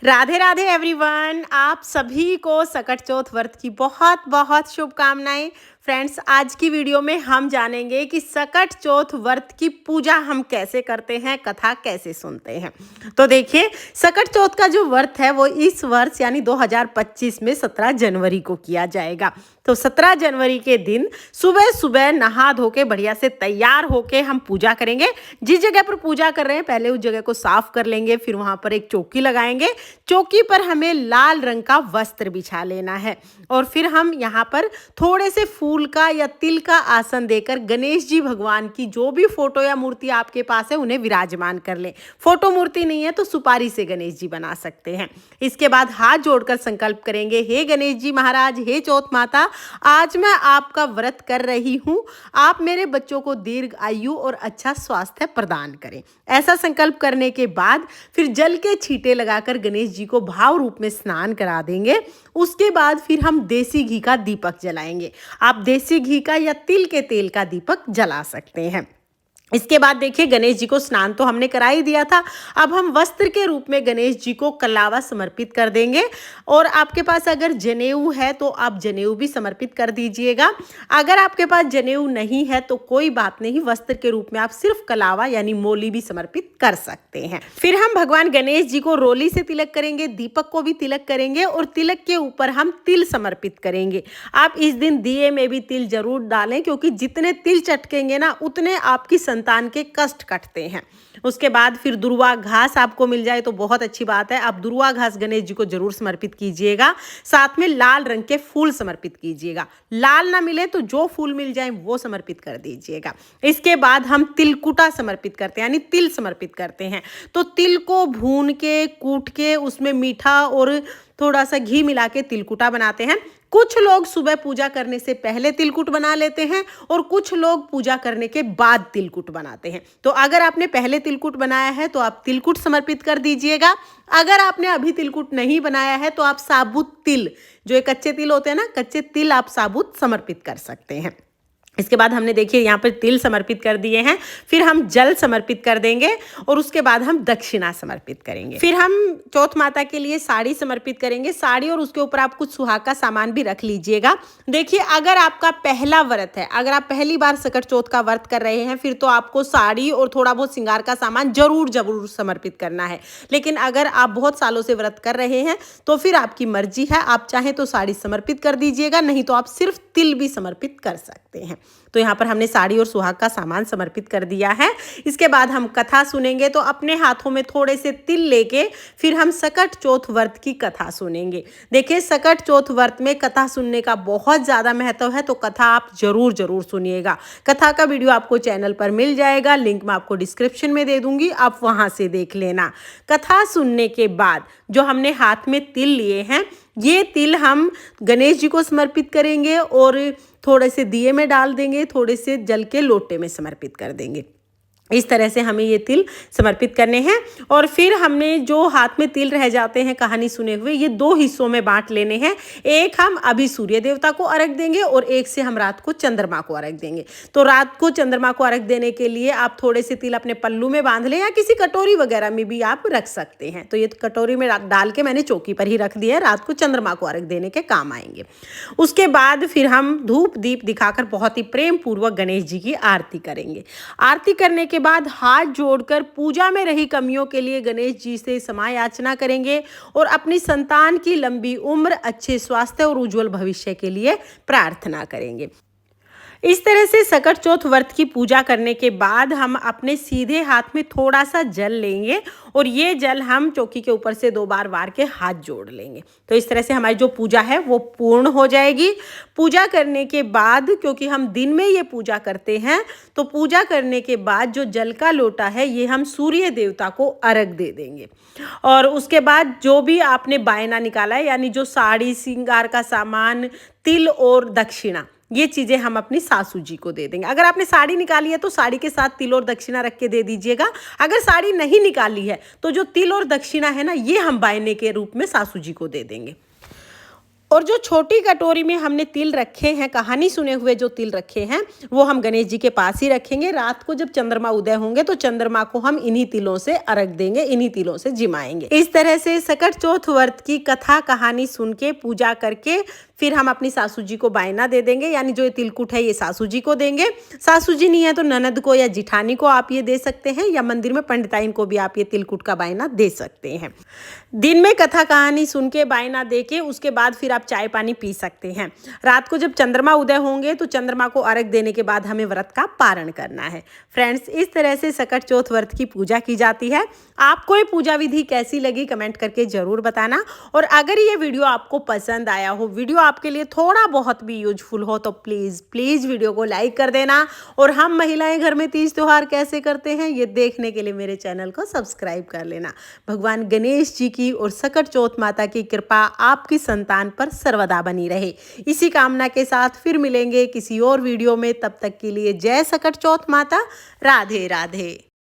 Radhe Radhe everyone. आप सभी को सकट चौथ व्रत की बहुत बहुत शुभकामनाएं। फ्रेंड्स, आज की वीडियो में हम जानेंगे कि सकट चौथ व्रत की पूजा हम कैसे करते हैं, कथा कैसे सुनते हैं। तो देखिए, सकट चौथ का जो व्रत है वो इस वर्ष यानी 2025 में 17 जनवरी को किया जाएगा। तो 17 जनवरी के दिन सुबह सुबह नहा धो के बढ़िया से तैयार होके हम पूजा करेंगे। जिस जगह पर पूजा कर रहे हैं पहले उस जगह को साफ कर लेंगे, फिर वहां पर एक चौकी लगाएंगे। चौकी पर हमें लाल रंग का वस्त्र बिछा लेना है और फिर हम यहाँ पर थोड़े से फूल का या तिल का आसन देकर गणेश जी भगवान की जो भी फोटो या मूर्ति आपके पास है उन्हें विराजमान कर लें। फोटो मूर्ति नहीं है तो सुपारी से गणेश जी बना सकते हैं। इसके बाद हाथ जोड़कर संकल्प करेंगे, हे गणेश जी महाराज, हे चौथ माता, आज मैं आपका व्रत कर रही हूँ। आप मेरे बच्चों को दीर्घ आयु और अच्छा स्वास्थ्य प्रदान करें। ऐसा संकल्प करने के बाद फिर जल के छींटे लगाकर गणेश जी को भाव रूप में स्नान करा देंगे। उसके बाद फिर हम देसी घी का दीपक जलाएंगे। आप देसी घी का या तिल के तेल का दीपक जला सकते हैं। इसके बाद देखिए, गणेश जी को स्नान तो हमने करा ही दिया था। अब हम वस्त्र के रूप में गणेश जी को कलावा समर्पित कर देंगे और आपके पास अगर जनेऊ है तो आप जनेऊ भी समर्पित कर दीजिएगा। अगर आपके पास जनेऊ नहीं है तो कोई बात नहीं, वस्त्र के रूप में आप सिर्फ कलावा यानी मोली भी समर्पित कर सकते हैं। फिर हम भगवान गणेश जी को रोली से तिलक करेंगे, दीपक को भी तिलक करेंगे और तिलक के ऊपर हम तिल समर्पित करेंगे। आप इस दिन दिए में भी तिल जरूर डालें, क्योंकि जितने तिल चटकेंगे ना उतने आपकी संतान के कष्ट कटते हैं। उसके बाद फिर दुर्वा घास आपको मिल जाए तो बहुत अच्छी बात है। आप दुर्वा घास गणेश जी को जरूर समर्पित कीजिएगा। साथ में लाल रंग के फूल समर्पित कीजिएगा। लाल ना मिले तो जो फूल मिल जाए वो समर्पित कर दीजिएगा। इसके बाद हम तिलकुटा समर्पित करते हैं यानी तिल समर्पित करते हैं। तो तिल को भून के कूट के उसमें मीठा और थोड़ा सा घी मिला के तिलकुटा बनाते हैं। कुछ लोग सुबह पूजा करने से पहले तिलकुट बना लेते हैं और कुछ लोग पूजा करने के बाद तिलकुट बनाते हैं। तो अगर आपने पहले तिलकुट बनाया है तो आप तिलकुट समर्पित कर दीजिएगा। अगर आपने अभी तिलकुट नहीं बनाया है तो आप साबुत तिल, जो एक कच्चे तिल होते हैं ना, कच्चे तिल आप साबुत समर्पित कर सकते हैं। इसके बाद हमने देखिए यहाँ पर तिल समर्पित कर दिए हैं। फिर हम जल समर्पित कर देंगे और उसके बाद हम दक्षिणा समर्पित करेंगे। फिर हम चौथ माता के लिए साड़ी समर्पित करेंगे। साड़ी और उसके ऊपर आप कुछ सुहाग का सामान भी रख लीजिएगा। देखिए, अगर आपका पहला व्रत है, अगर आप पहली बार सकट चौथ का व्रत कर रहे हैं, फिर तो आपको साड़ी और थोड़ा बहुत श्रृंगार का सामान जरूर समर्पित करना है। लेकिन अगर आप बहुत सालों से व्रत कर रहे हैं तो फिर आपकी मर्जी है। आप चाहें तो साड़ी समर्पित कर दीजिएगा, नहीं तो आप सिर्फ तिल भी समर्पित कर सकते हैं। तो यहाँ पर हमने साड़ी और सुहाग का सामान समर्पित कर दिया है। इसके बाद हम कथा सुनेंगे। तो अपने हाथों में थोड़े से तिल लेके फिर हम सकट चौथ व्रत की कथा सुनेंगे। देखिए, सकट चौथ व्रत में कथा सुनने का बहुत ज़्यादा महत्व है, तो कथा आप जरूर सुनिएगा। कथा का वीडियो आपको चैनल पर मिल जाएगा, लिंक मैं आपको डिस्क्रिप्शन में दे दूंगी, आप वहाँ से देख लेना। कथा सुनने के बाद जो हमने हाथ में तिल लिए हैं, ये तिल हम गणेश जी को समर्पित करेंगे और थोड़े से दिए में डाल देंगे, थोड़े से जल के लोटे में समर्पित कर देंगे। इस तरह से हमें ये तिल समर्पित करने हैं। और फिर हमने जो हाथ में तिल रह जाते हैं कहानी सुने हुए, ये दो हिस्सों में बांट लेने हैं। एक हम अभी सूर्य देवता को अर्घ देंगे और एक से हम रात को चंद्रमा को अर्घ देंगे। तो रात को चंद्रमा को अर्घ देने के लिए आप थोड़े से तिल अपने पल्लू में बांध लें या किसी कटोरी वगैरह में भी आप रख सकते हैं। तो ये कटोरी में डाल के मैंने चौकी पर ही रख दिया है, रात को चंद्रमा को अर्घ देने के काम आएंगे। उसके बाद फिर हम धूप दीप दिखाकर बहुत ही प्रेम पूर्वक गणेश जी की आरती करेंगे। आरती करने के बाद हाथ जोड़कर पूजा में रही कमियों के लिए गणेश जी से क्षमा याचना करेंगे और अपनी संतान की लंबी उम्र, अच्छे स्वास्थ्य और उज्जवल भविष्य के लिए प्रार्थना करेंगे। इस तरह से सकट चौथ व्रत की पूजा करने के बाद हम अपने सीधे हाथ में थोड़ा सा जल लेंगे और ये जल हम चौकी के ऊपर से 2 बार वार के हाथ जोड़ लेंगे। तो इस तरह से हमारी जो पूजा है वो पूर्ण हो जाएगी। पूजा करने के बाद, क्योंकि हम दिन में ये पूजा करते हैं, तो पूजा करने के बाद जो जल का लोटा है ये हम सूर्य देवता को अर्घ दे देंगे। और उसके बाद जो भी आपने बायना निकाला है, यानी जो साड़ी, श्रृंगार का सामान, तिल और दक्षिणा, ये चीज़ें हम अपनी सासू जी को दे देंगे। अगर आपने साड़ी निकाली है तो साड़ी के साथ तिल और दक्षिणा रख के दे दीजिएगा। अगर साड़ी नहीं निकाली है तो जो तिल और दक्षिणा है ना, ये हम बायने के रूप में सासू जी को दे देंगे। और जो छोटी कटोरी में हमने तिल रखे हैं, कहानी सुने हुए जो तिल रखे हैं, वो हम गणेश जी के पास ही रखेंगे। रात को जब चंद्रमा उदय होंगे तो चंद्रमा को हम इन्हीं तिलों से अर्घ देंगे, इन्हीं तिलों से जिमाएंगे। इस तरह से सकट चौथ व्रत की कथा कहानी सुन के पूजा करके फिर हम अपनी सासू जी को बायना दे देंगे, यानी जो ये तिलकुट है ये सासू जी को देंगे। सासू जी नहीं है तो ननद को या जिठानी को आप ये दे सकते हैं, या मंदिर में पंडिताइन को भी आप ये तिलकुट का बायना दे सकते हैं। दिन में कथा कहानी सुन के बायना दे के उसके बाद फिर आप चाय पानी पी सकते हैं। रात को जब चंद्रमा उदय होंगे तो चंद्रमा को अर्घ देने के बाद हमें व्रत का पारण करना है। फ्रेंड्स, इस तरह से सकट चौथ व्रत की पूजा की जाती है। आपको ये पूजा विधि कैसी लगी कमेंट करके जरूर बताना। और अगर ये वीडियो आपको पसंद आया हो, वीडियो आपके लिए थोड़ा बहुत भी यूजफुल हो, तो प्लीज़ प्लीज़ वीडियो को लाइक कर देना। और हम महिलाएं घर में तीज त्योहार कैसे करते हैं ये देखने के लिए मेरे चैनल को सब्सक्राइब कर लेना। भगवान गणेश जी की और सकट चौथ माता की कृपा आपकी संतान पर सर्वदा बनी रहे, इसी कामना के साथ फिर मिलेंगे किसी और वीडियो में। तब तक के लिए जय सकट चौथ माता। राधे राधे।